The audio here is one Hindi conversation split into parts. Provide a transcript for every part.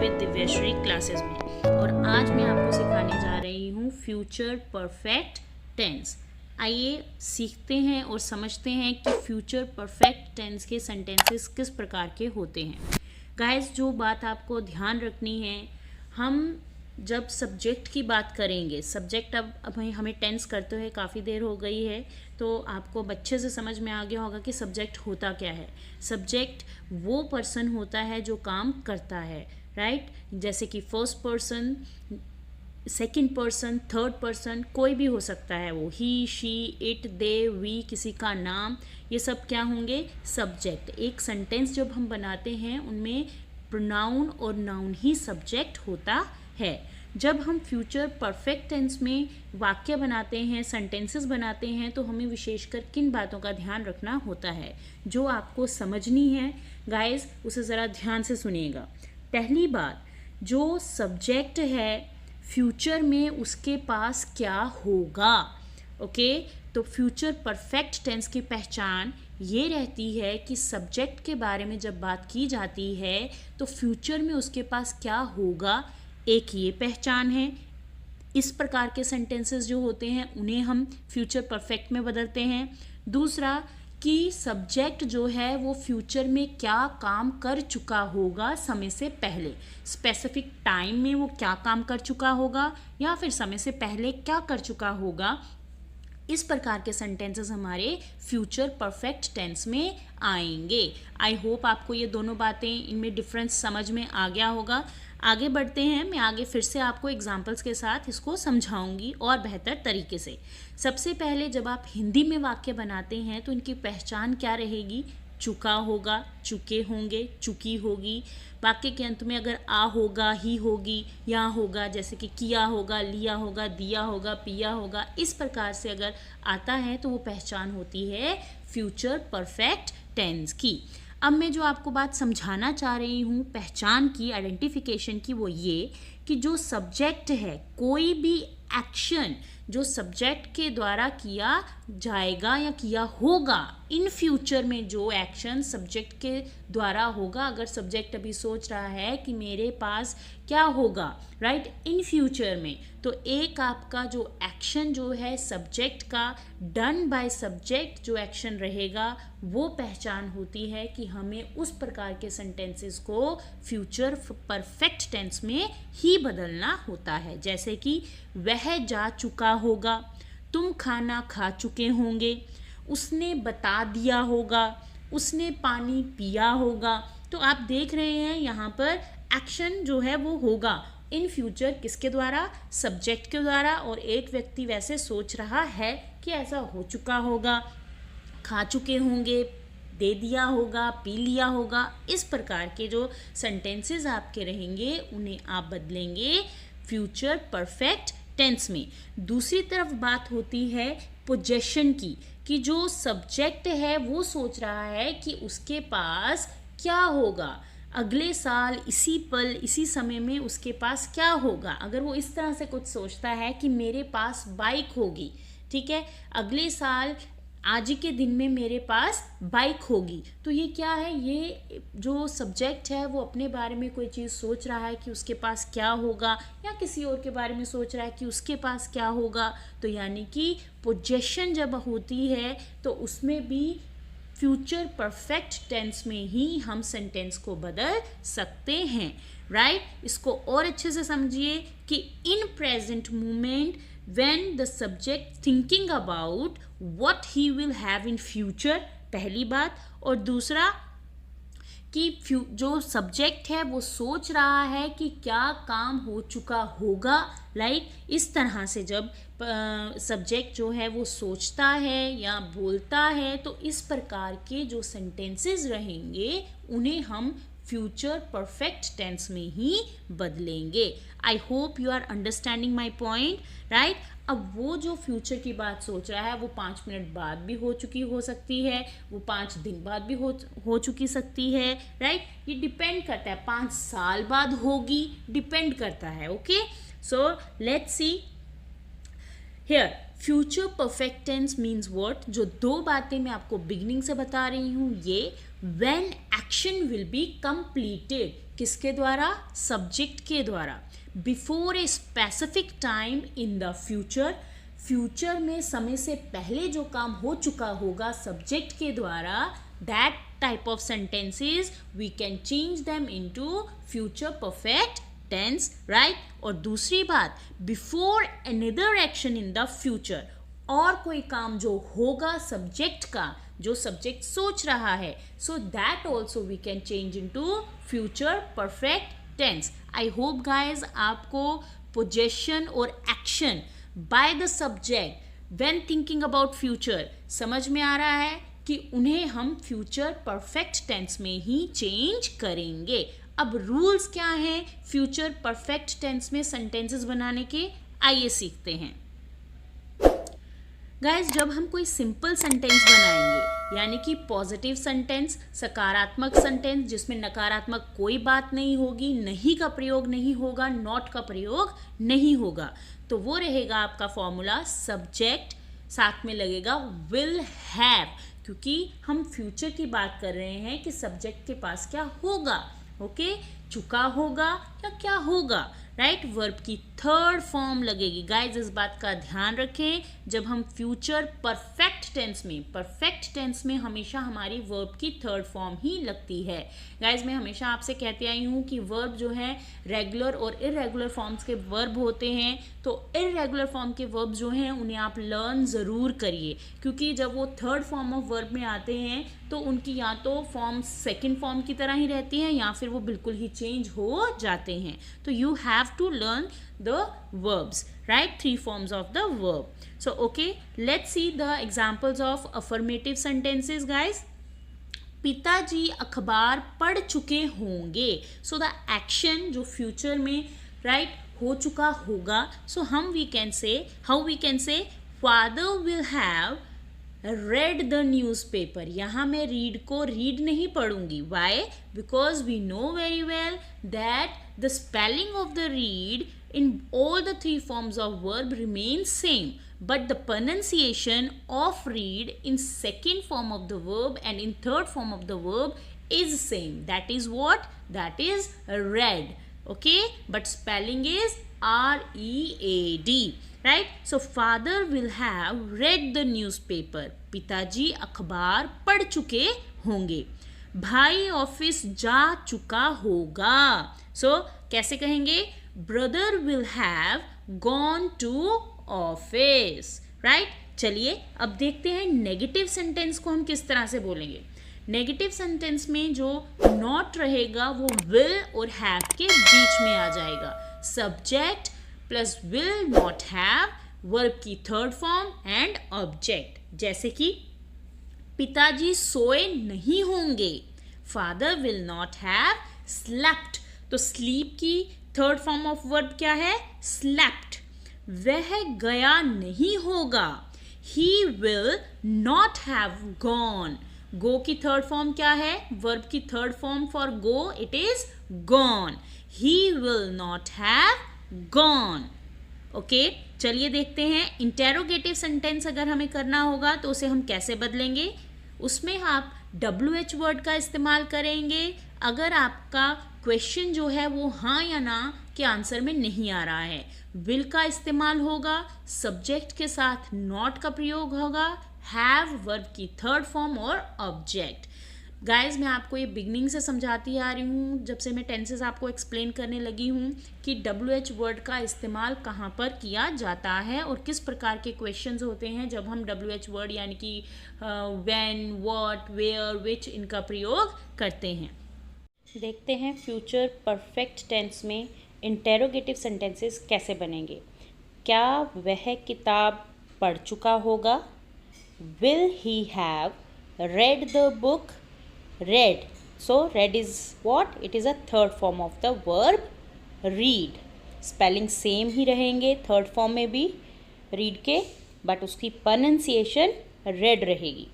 विद दिव्यश्री क्लासेस में। और आज मैं आपको सिखाने जा रही हूँ फ्यूचर परफेक्ट टेंस। आइए सीखते हैं और समझते हैं कि फ्यूचर परफेक्ट टेंस के सेंटेंसेस किस प्रकार के होते हैं। गाइस, जो बात आपको ध्यान रखनी है, हम जब सब्जेक्ट की बात करेंगे, सब्जेक्ट अब हमें टेंस करते हुए काफ़ी देर हो गई है, तो आपको अच्छे से समझ में आ गया होगा कि सब्जेक्ट होता क्या है। सब्जेक्ट वो पर्सन होता है जो काम करता है, राइट। जैसे कि first person, second person, third person, कोई भी हो सकता है वो, ही, शी, इट, दे, वी, किसी का नाम, ये सब क्या होंगे? सब्जेक्ट। एक सेंटेंस जब हम बनाते हैं उनमें प्रोनाउन और नाउन ही सब्जेक्ट होता है। जब हम फ्यूचर परफेक्ट टेंस में वाक्य बनाते हैं, सेंटेंसेस बनाते हैं, तो हमें विशेषकर किन बातों का ध्यान रखना होता है जो आपको समझनी है। गाइस, उसे ज़रा ध्यान से सुनिएगा। पहली बात, जो सब्जेक्ट है फ्यूचर में उसके पास क्या होगा। ओके, तो फ्यूचर परफेक्ट टेंस की पहचान ये रहती है कि सब्जेक्ट के बारे में जब बात की जाती है तो फ्यूचर में उसके पास क्या होगा, एक ये पहचान है। इस प्रकार के सेंटेंसेस जो होते हैं उन्हें हम फ्यूचर परफेक्ट में बदलते हैं। दूसरा कि सब्जेक्ट जो है वो फ्यूचर में क्या काम कर चुका होगा समय से पहले, स्पेसिफिक टाइम में वो क्या काम कर चुका होगा या फिर समय से पहले क्या कर चुका होगा। इस प्रकार के सेंटेंसेस हमारे फ्यूचर परफेक्ट टेंस में आएंगे। आई होप आपको ये दोनों बातें, इनमें डिफरेंस समझ में आ गया होगा। आगे बढ़ते हैं, मैं आगे फिर से आपको एग्जाम्पल्स के साथ इसको समझाऊंगी और बेहतर तरीके से। सबसे पहले जब आप हिंदी में वाक्य बनाते हैं तो इनकी पहचान क्या रहेगी? चुका होगा, चुके होंगे, चुकी होगी। वाक्य के अंत में अगर आ होगा, ही होगी, या होगा, जैसे कि किया होगा, लिया होगा, दिया होगा, पिया होगा, इस प्रकार से अगर आता है तो वो पहचान होती है फ्यूचर परफेक्ट टेंस की। अब मैं जो आपको बात समझाना चाह रही हूँ पहचान की, आइडेंटिफिकेशन की, वो ये कि जो सब्जेक्ट है, कोई भी एक्शन जो सब्जेक्ट के द्वारा किया जाएगा या किया होगा, इन फ्यूचर में जो एक्शन सब्जेक्ट के द्वारा होगा, अगर सब्जेक्ट अभी सोच रहा है कि मेरे पास क्या होगा, राइट, इन फ्यूचर में, तो एक आपका जो एक्शन जो है सब्जेक्ट का, डन बाय सब्जेक्ट जो एक्शन रहेगा, वो पहचान होती है कि हमें उस प्रकार के सेंटेंसेस को फ्यूचर परफेक्ट टेंस में ही बदलना होता है। जैसे कि वह जा चुका होगा, तुम खाना खा चुके होंगे, उसने बता दिया होगा, उसने पानी पिया होगा। तो आप देख रहे हैं यहाँ पर एक्शन जो है वो होगा इन फ्यूचर किसके द्वारा? सब्जेक्ट के द्वारा। और एक व्यक्ति वैसे सोच रहा है कि ऐसा हो चुका होगा, खा चुके होंगे, दे दिया होगा, पी लिया होगा। इस प्रकार के जो सेंटेंसेस आपके रहेंगे उन्हें आप बदलेंगे फ्यूचर परफेक्ट टेंस में। दूसरी तरफ बात होती है पोजेशन की, कि जो सब्जेक्ट है वो सोच रहा है कि उसके पास क्या होगा, अगले साल इसी पल इसी समय में उसके पास क्या होगा। अगर वो इस तरह से कुछ सोचता है कि मेरे पास बाइक होगी, ठीक है, अगले साल आज ही के दिन में मेरे पास बाइक होगी, तो ये क्या है? ये जो सब्जेक्ट है वो अपने बारे में कोई चीज़ सोच रहा है कि उसके पास क्या होगा, या किसी और के बारे में सोच रहा है कि उसके पास क्या होगा। तो यानी कि पोजेशन जब होती है तो उसमें भी फ्यूचर परफेक्ट टेंस में ही हम सेंटेंस को बदल सकते हैं, राइट। इसको और अच्छे से समझिए कि in present moment when the subject thinking about what he will have in future, पहली बात। और दूसरा कि जो सब्जेक्ट है वो सोच रहा है कि क्या काम हो चुका होगा, राइट। इस तरह से जब सब्जेक्ट जो है वो सोचता है या बोलता है तो इस प्रकार के जो सेंटेंसेस रहेंगे उन्हें हम फ्यूचर परफेक्ट टेंस में ही बदलेंगे। I hope you are understanding my point, right. अब वो जो फ्यूचर की बात सोच रहा है वो 5 मिनट बाद भी हो चुकी हो सकती है, वो 5 दिन बाद भी हो चुकी सकती है, राइट। ये डिपेंड करता है, 5 साल बाद होगी, डिपेंड करता है। Okay, so let's see here. Future perfect tense means what? जो दो बातें मैं आपको बिगिनिंग से बता रही हूँ, ये when action will be completed, किसके द्वारा? सब्जेक्ट के द्वारा। Before a specific time in the future, future में समय से पहले जो काम हो चुका होगा सब्जेक्ट के द्वारा, that type of sentences we can change them into future perfect tense, right. और दूसरी बात, before another action in the future, और कोई काम जो होगा सब्जेक्ट का, जो सब्जेक्ट सोच रहा है, so that also we can change into future perfect tense. I hope guys आपको पोजेशन और action by the subject when thinking about future समझ में आ रहा है कि उन्हें हम फ्यूचर परफेक्ट टेंस में ही चेंज करेंगे। अब रूल्स क्या हैं फ्यूचर परफेक्ट टेंस में सेंटेंसेस बनाने के, आइए सीखते हैं। गाइस, जब हम कोई सिंपल सेंटेंस बनाएंगे, यानी कि पॉजिटिव सेंटेंस, सकारात्मक सेंटेंस जिसमें नकारात्मक कोई बात नहीं होगी, नहीं का प्रयोग नहीं होगा, नॉट का प्रयोग नहीं होगा, तो वो रहेगा आपका फॉर्मूला सब्जेक्ट, साथ में लगेगा विल हैव, क्योंकि हम फ्यूचर की बात कर रहे हैं कि सब्जेक्ट के पास क्या होगा, ओके, चुका होगा या क्या होगा, राइट। वर्ब की थर्ड फॉर्म लगेगी। गाइज, इस बात का ध्यान रखें, जब हम फ्यूचर परफेक्ट टेंस में हमेशा हमारी वर्ब की थर्ड फॉर्म ही लगती है। गाइज, मैं हमेशा आपसे कहते आई हूँ कि वर्ब जो है रेगुलर और इरेगुलर फॉर्म्स के वर्ब होते हैं, तो इरेगुलर फॉर्म के वर्ब जो हैं उन्हें आप लर्न ज़रूर करिए, क्योंकि जब वो थर्ड फॉर्म ऑफ वर्ब में आते हैं तो उनकी या तो फॉर्म सेकेंड फॉर्म की तरह ही रहती है या फिर वो बिल्कुल ही चेंज हो जाते हैं। तो you have to learn the verbs, right? 3 forms of the verb. So okay, let's see the examples of affirmative sentences, guys. पिताजी अखबार पढ़ चुके होंगे, so the action जो future में right हो चुका होगा, so हम we can say, how we can say father will have read the newspaper। यहाँ मैं read को read नहीं पढ़ूंगी, why? Because we know very well that the spelling of the read in all the 3 forms of verb remains same, but the pronunciation of read in second form of the verb and in third form of the verb is same. That is what? That is read, okay, but spelling is R-E-A-D, right? So father will have read the newspaper। पिताजी अखबार पढ़ चुके होंगे। भाई ऑफिस जा चुका होगा, सो कैसे कहेंगे? Brother will have gone to office, right. चलिए अब देखते हैं नेगेटिव सेंटेंस को हम किस तरह से बोलेंगे। नेगेटिव सेंटेंस में जो नॉट रहेगा वो विल और हैव के बीच में आ जाएगा। Subject plus will not have, verb की थर्ड फॉर्म एंड ऑब्जेक्ट, जैसे कि पिताजी सोए नहीं होंगे, father will not have slept, तो स्लीप की थर्ड फॉर्म ऑफ वर्ब क्या है? स्लेप्ट। वह गया नहीं होगा, he will not have gone, go की थर्ड फॉर्म क्या है? वर्ब की third form for go it is gone, he will not have gone, okay. चलिए देखते हैं इंटेरोगेटिव सेंटेंस अगर हमें करना होगा तो उसे हम कैसे बदलेंगे। उसमें आप WH वर्ड का इस्तेमाल करेंगे अगर आपका क्वेश्चन जो है वो हाँ या ना के आंसर में नहीं आ रहा है। विल का इस्तेमाल होगा, सब्जेक्ट के साथ नॉट का प्रयोग होगा, हैव वर्ब की थर्ड फॉर्म और ऑब्जेक्ट। गाइज, मैं आपको ये बिगनिंग से समझाती आ रही हूँ, जब से मैं टेंसेस आपको एक्सप्लेन करने लगी हूँ कि WH वर्ड का इस्तेमाल कहाँ पर किया जाता है और किस प्रकार के क्वेश्चंस होते हैं जब हम WH वर्ड यानी कि व्हेन, व्हाट, वेयर, विच इनका प्रयोग करते हैं। देखते हैं फ्यूचर परफेक्ट टेंस में इंटेरोगेटिव सेंटेंसेस कैसे बनेंगे। क्या वह किताब पढ़ चुका होगा? Will he have read the book? Read, so read is what? It is a third form of the verb read। Spelling same ही रहेंगे थर्ड फॉर्म में भी रीड के, बट उसकी प्रोनंसिएशन रेड रहेगी।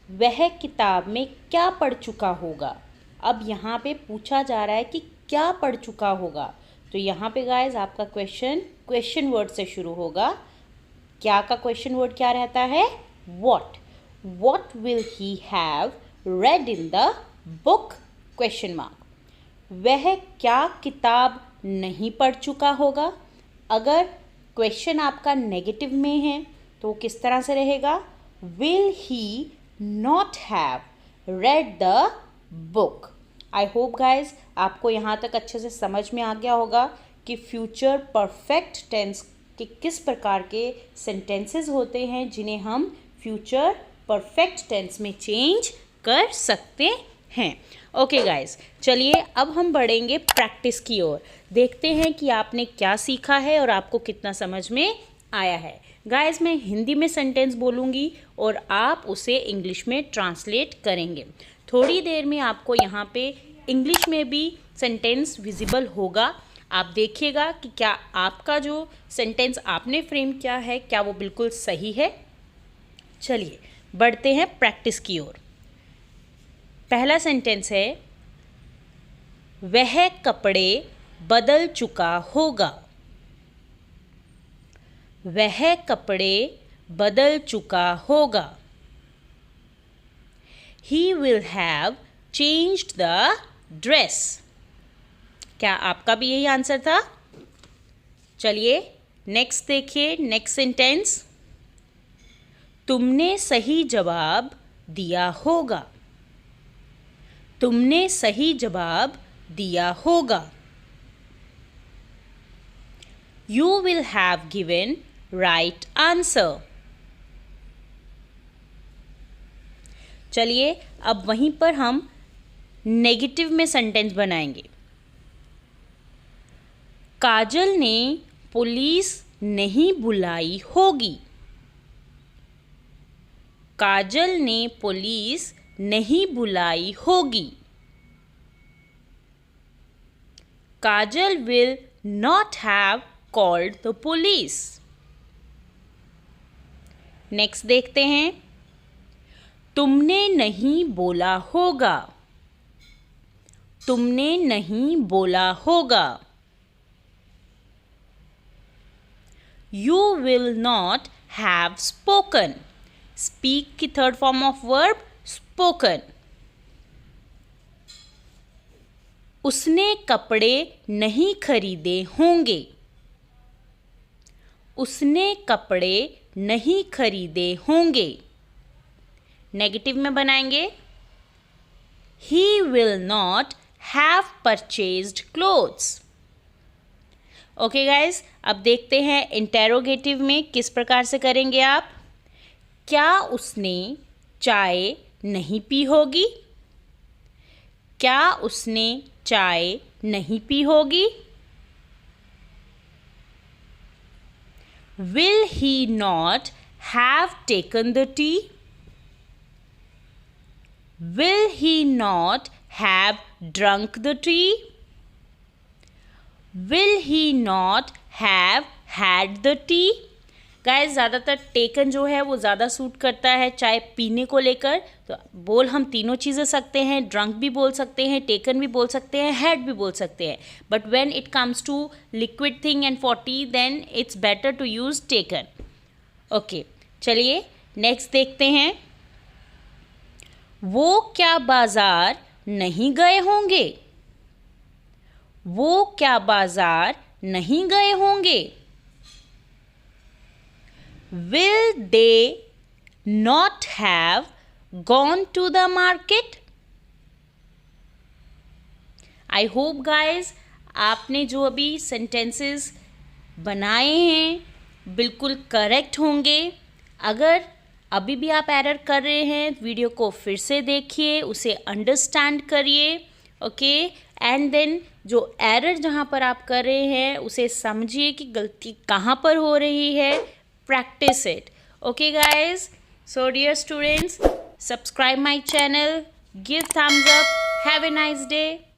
वह किताब में क्या पढ़ चुका होगा? अब यहाँ पे पूछा जा रहा है कि क्या पढ़ चुका होगा, तो यहाँ पे गाइज आपका क्वेश्चन वर्ड से शुरू होगा। क्या का क्वेश्चन वर्ड क्या रहता है? what will he have read in the book? question mark। वह क्या किताब नहीं पढ़ चुका होगा? अगर क्वेश्चन आपका नेगेटिव में है तो किस तरह से रहेगा? Will he not have read the book? I hope guys आपको यहाँ तक अच्छे से समझ में आ गया होगा कि फ्यूचर परफेक्ट टेंस के किस प्रकार के सेंटेंसेस होते हैं जिन्हें हम फ्यूचर परफेक्ट टेंस में चेंज कर सकते हैं। ओके गाइज, चलिए अब हम बढ़ेंगे प्रैक्टिस की ओर। देखते हैं कि आपने क्या सीखा है और आपको कितना समझ में आया है। गाइज, मैं हिंदी में सेंटेंस बोलूँगी और आप उसे इंग्लिश में ट्रांसलेट करेंगे। थोड़ी देर में आपको यहाँ पे इंग्लिश में भी सेंटेंस विजिबल होगा। आप देखिएगा कि क्या आपका जो सेंटेंस आपने फ्रेम किया है क्या वो बिल्कुल सही है। चलिए बढ़ते हैं प्रैक्टिस की ओर। पहला सेंटेंस है, वह कपड़े बदल चुका होगा। वह कपड़े बदल चुका होगा। He will have changed the dress. क्या आपका भी यही आंसर था? चलिए नेक्स्ट देखिए, नेक्स्ट सेंटेंस, तुमने सही जवाब दिया होगा। तुमने सही जवाब दिया होगा। You will have given right answer. चलिए अब वहीं पर हम नेगेटिव में सेंटेंस बनाएंगे। काजल ने पुलिस नहीं बुलाई होगी। काजल ने पुलिस नहीं बुलाई होगी। काजल will not have called the police. Next देखते हैं, तुमने नहीं बोला होगा। तुमने नहीं बोला होगा। You will not have spoken. Speak की third form of verb spoken. उसने कपड़े नहीं खरीदे होंगे। उसने कपड़े नहीं खरीदे होंगे। नेगेटिव में बनाएंगे, He will not have purchased clothes. Okay guys, अब देखते हैं इंटेरोगेटिव में किस प्रकार से करेंगे आप। क्या उसने चाय नहीं पी होगी? क्या उसने चाय नहीं पी होगी? Will he not have taken the tea? Will he not have drunk the tea? Will he not have had the tea? Guys, ज़्यादातर टेकन जो है वो ज़्यादा सूट करता है चाय पीने को लेकर। तो बोल हम तीनों चीज़ें सकते हैं, ड्रंक भी बोल सकते हैं, टेकन भी बोल सकते हैं, हैड भी बोल सकते हैं। But when it comes to liquid thing and for tea then it's better to use taken. Okay, चलिए नेक्स्ट देखते हैं, वो क्या बाजार नहीं गए होंगे? वो क्या बाजार नहीं गए होंगे? Will they not have gone to the market? I hope guys आपने जो अभी सेंटेंसेस बनाए हैं बिल्कुल करेक्ट होंगे। अगर अभी भी आप एरर कर रहे हैं वीडियो को फिर से देखिए, उसे अंडरस्टैंड करिए। ओके, एंड देन जो एरर जहाँ पर आप कर रहे हैं उसे समझिए कि गलती कहाँ पर हो रही है। Practice it. Okay guys, so dear students, subscribe my channel, give thumbs up, have a nice day.